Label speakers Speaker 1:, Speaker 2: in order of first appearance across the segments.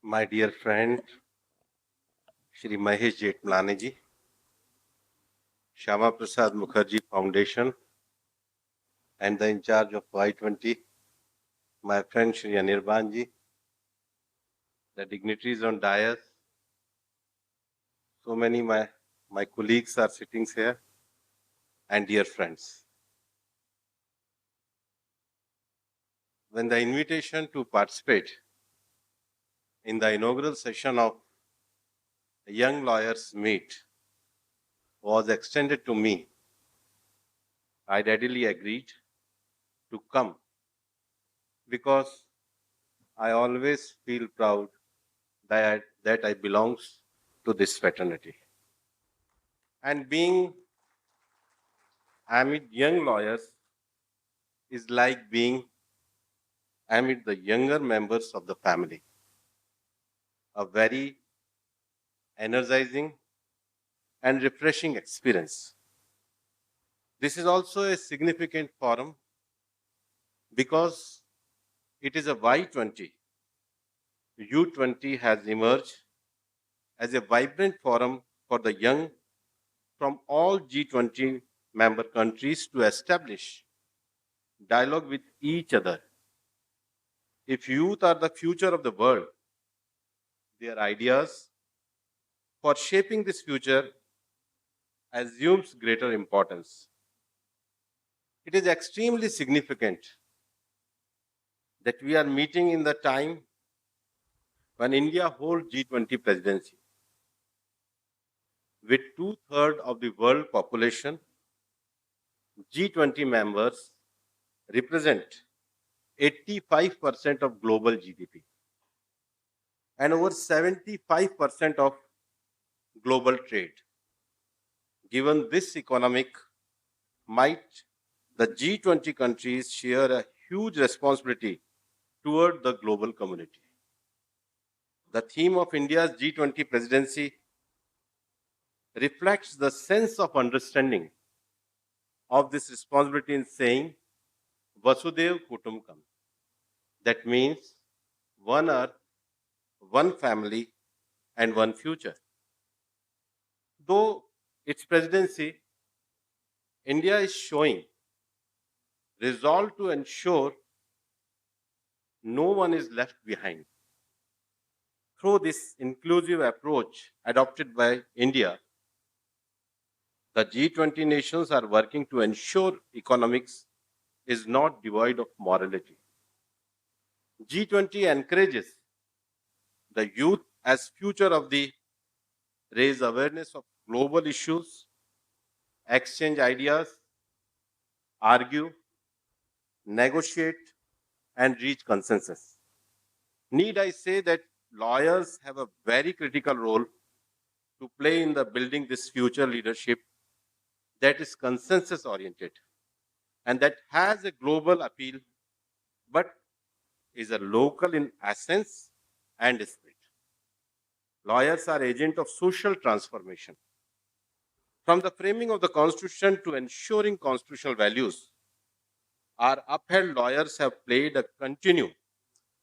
Speaker 1: My dear friend, Shri Jetmalani ji, Shama Prasad Mukherjee Foundation, and the in charge of Y20, my friend Shri Anirban ji, the dignitaries on dais, so many my colleagues are sitting here, and dear friends. When the invitation to participate in the inaugural session of Young Lawyers Meet was extended to me, I readily agreed to come because I always feel proud that I belongs to this fraternity. And being amid young lawyers is like being amid the younger members of the family. A very energizing and refreshing experience. This is also a significant forum because it is a Y20. U20 has emerged as a vibrant forum for the young from all G20 member countries to establish dialogue with each other. If youth are the future of the world, their ideas for shaping this future assumes greater importance. It is extremely significant that we are meeting in the time when India holds G20 presidency. With two-thirds of the world population, G20 members represent 85% of global GDP and over 75% of global trade. Given this economic might, the G20 countries share a huge responsibility toward the global community. The theme of India's G20 presidency reflects the sense of understanding of this responsibility in saying Vasudev Kutumbakam. That means one earth, one family, and one future. Though its presidency, India is showing resolve to ensure no one is left behind. Through this inclusive approach adopted by India, the G20 nations are working to ensure economics is not devoid of morality. G20 encourages the youth as future of the raise awareness of global issues, exchange ideas, argue, negotiate, and reach consensus. Need I say that lawyers have a very critical role to play in the building this future leadership that is consensus oriented and that has a global appeal but is a local in essence and spirit. Lawyers are agents of social transformation. From the framing of the Constitution to ensuring constitutional values, our upheld lawyers have played a continue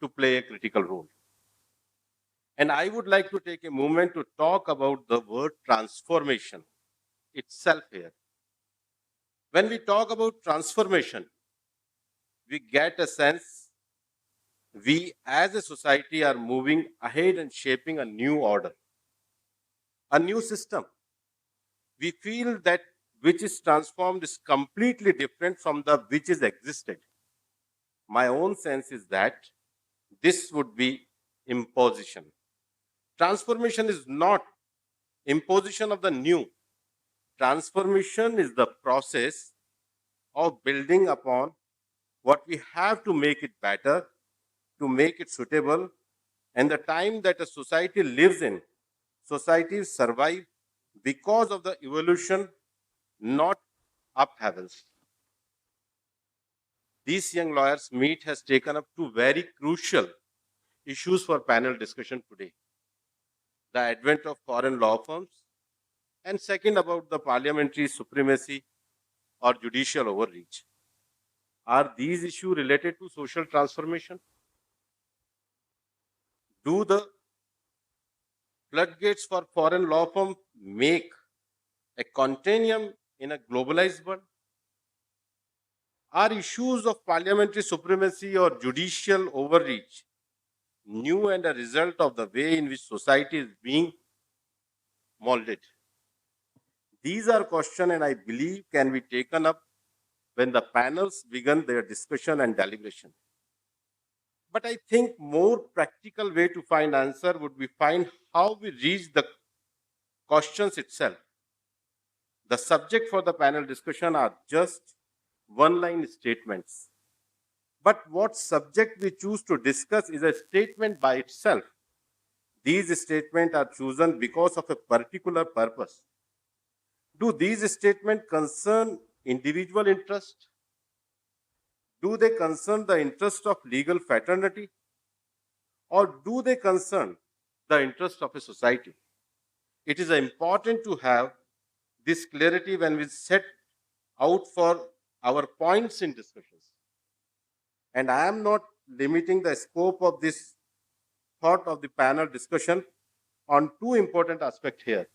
Speaker 1: to play a critical role. And I would like to take a moment to talk about the word transformation itself here. When we talk about transformation, we get a sense we as a society are moving ahead and shaping a new order, a new system. We feel that which is transformed is completely different from the which is existed. My own sense is that this would be imposition. Transformation is not imposition of the new. Transformation is the process of building upon what we have to make it better, to make it suitable, and the time that a society lives in, societies survive because of the evolution, not upheavals. These young lawyers meet has taken up two very crucial issues for panel discussion today. The advent of foreign law firms, and second about the parliamentary supremacy or judicial overreach. Are these issues related to social transformation? Do the Floodgates for foreign law firms make a continuum in a globalized world? Are issues of parliamentary supremacy or judicial overreach new and a result of the way in which society is being molded? These are questions and I believe can be taken up when the panels begin their discussion and deliberation. But I think more practical way to find answer would be find how we reach the questions itself. The subject for the panel discussion are just one-line statements. But what subject we choose to discuss is a statement by itself. These statements are chosen because of a particular purpose. Do these statements concern individual interest? Do they concern the interest of legal fraternity? Or do they concern the interest of a society? It is important to have this clarity when we set out for our points in discussions. And I am not limiting the scope of this thought of the panel discussion on two important aspects here,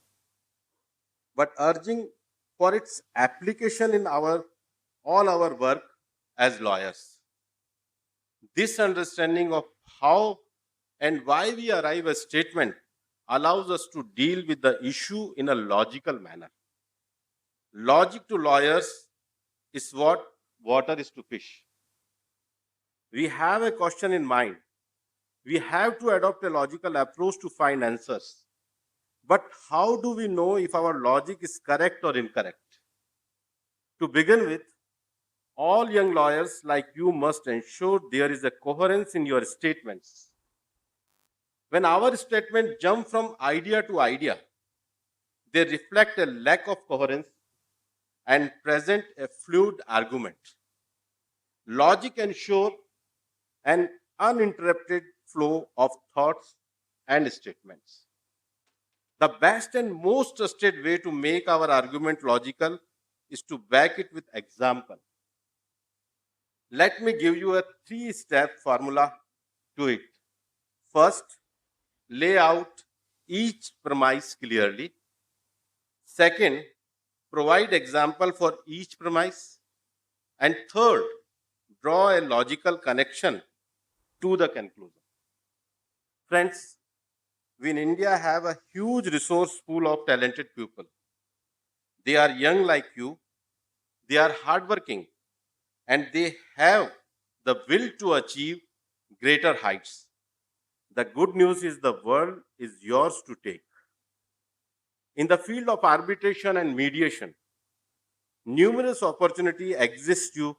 Speaker 1: but urging for its application in all our work as lawyers. This understanding of how and why we arrive at statement allows us to deal with the issue in a logical manner. Logic to lawyers is what water is to fish. We have a question in mind. We have to adopt a logical approach to find answers. But how do we know if our logic is correct or incorrect? To begin with, all young lawyers like you must ensure there is a coherence in your statements. When our statements jump from idea to idea, they reflect a lack of coherence and present a fluid argument. Logic ensures an uninterrupted flow of thoughts and statements. The best and most trusted way to make our argument logical is to back it with example. Let me give you a three-step formula to it. First, lay out each premise clearly. Second, provide example for each premise. And third, draw a logical connection to the conclusion. Friends, we in India have a huge resource pool of talented people. They are young like you, they are hardworking, and they have the will to achieve greater heights. The good news is the world is yours to take. In the field of arbitration and mediation, numerous opportunity exist you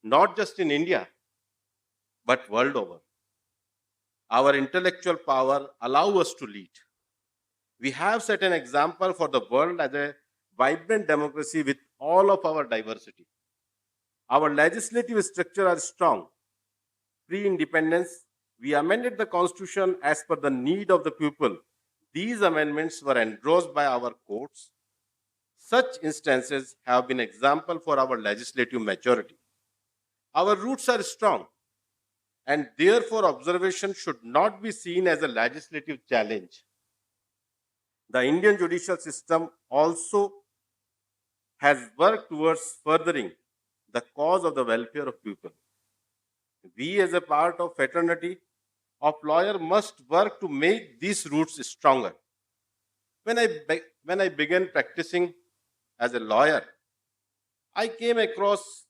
Speaker 1: not just in India, but world over. Our intellectual power allow us to lead. We have set an example for the world as a vibrant democracy with all of our diversity. Our legislative structure are strong. Pre-independence, we amended the constitution as per the need of the people. These amendments were endorsed by our courts. Such instances have been example for our legislative maturity. Our roots are strong, and therefore observation should not be seen as a legislative challenge. The Indian judicial system also has worked towards furthering the cause of the welfare of people. We, as a part of fraternity of lawyer, must work to make these roots stronger. When I began practicing as a lawyer, I came across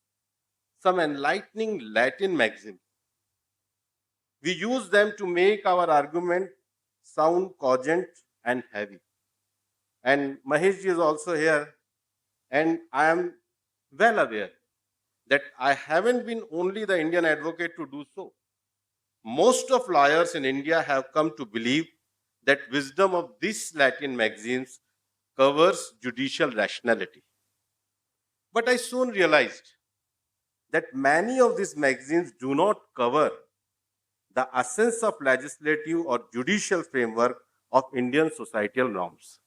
Speaker 1: some enlightening Latin maxims. We use them to make our argument sound cogent and heavy. And Mahesh ji is also here, and I am well aware that I haven't been only the Indian advocate to do so. Most of lawyers in India have come to believe that wisdom of these Latin maxims covers judicial rationality. But I soon realized that many of these maxims do not cover the essence of legislative or judicial framework of Indian societal norms.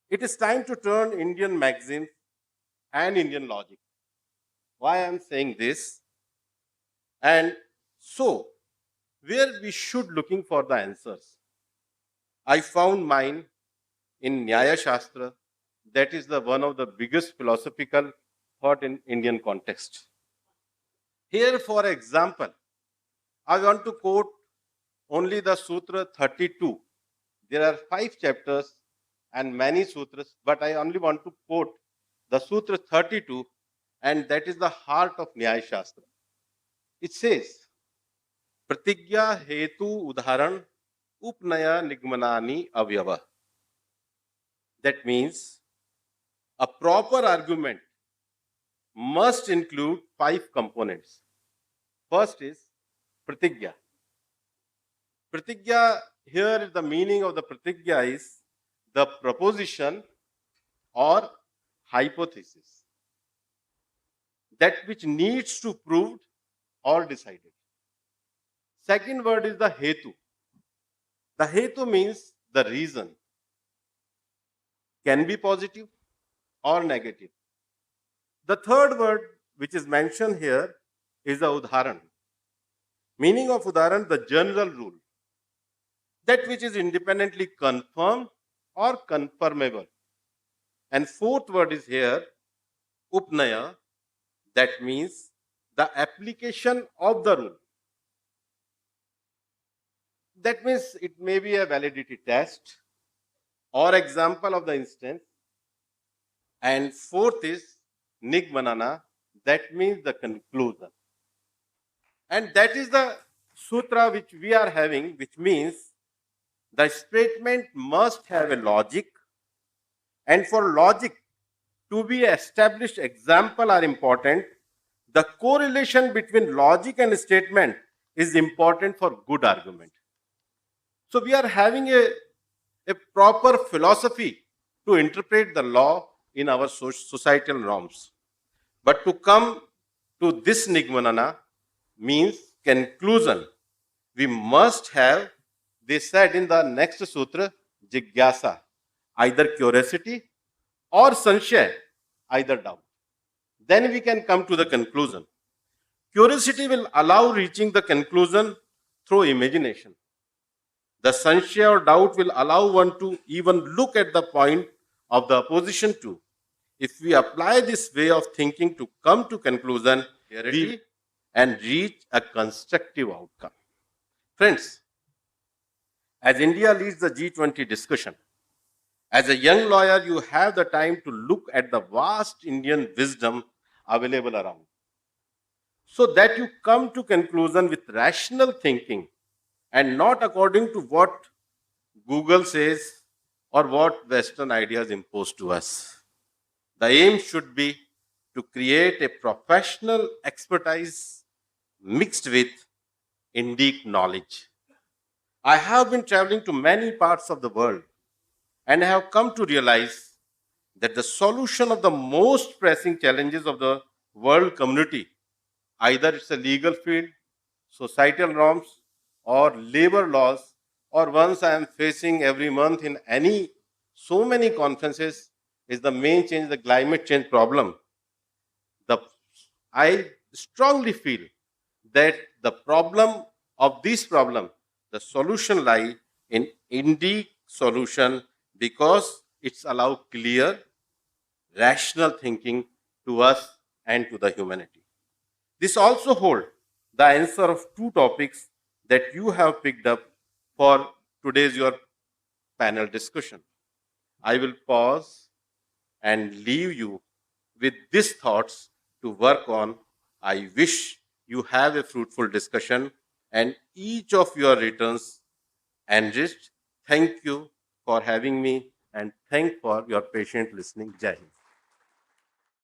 Speaker 1: It is time to turn Indian maxims and Indian logic. Why I am saying this? And so, where we should looking for the answers. I found mine in Nyaya Shastra, that is the one of the biggest philosophical thought in Indian context. Here, for example, I want to quote only the Sutra 32. There are 5 chapters and many sutras, but I only want to quote the Sutra 32, and that is the heart of Nyaya Shastra. It says, Pratigya hetu udharan upnaya nigmanani avyava. That means a proper argument must include 5 components. First is pratigya. Pratigya, here the meaning of the pratigya is the proposition or hypothesis, that which needs to proved or decided. Second word is the hetu. The hetu means the reason, can be positive or negative. The third word which is mentioned here is the udharan. Meaning of udharan, the general rule, that which is independently confirmed or confirmable. And fourth word is here, upnaya, that means the application of the rule. That means it may be a validity test or example of the instance. And fourth is nigmanana, that means the conclusion. And that is the sutra which we are having, which means the statement must have a logic, and for logic to be established, example are important. The correlation between logic and statement is important for good argument. So we are having a proper philosophy to interpret the law in our societal norms. But to come to this nigmanana means conclusion. We must have, they said in the next sutra, jigyasa, either curiosity or sanshaya, either doubt. Then we can come to the conclusion. Curiosity will allow reaching the conclusion through imagination. The sanshaya or doubt will allow one to even look at the point of the opposition too. If we apply this way of thinking to come to conclusion, we and reach a constructive outcome. Friends, as India leads the G20 discussion, as a young lawyer, you have the time to look at the vast Indian wisdom available around, so that you come to conclusion with rational thinking and not according to what Google says or what Western ideas impose to us. The aim should be to create a professional expertise mixed with Indic knowledge. I have been traveling to many parts of the world and I have come to realize that the solution of the most pressing challenges of the world community, either it's a legal field, societal norms, or labor laws, or ones I am facing every month in so many conferences, is the main change, the climate change problem. I strongly feel that the solution lie in Indic solution, because it's allow clear, rational thinking to us and to the humanity. This also holds the answer of 2 topics that you have picked up for today's your panel discussion. I will pause and leave you with these thoughts to work on. I wish you have a fruitful discussion and each of your returns enriched. Thank you for having me and thank for your patient listening. Jai Hind.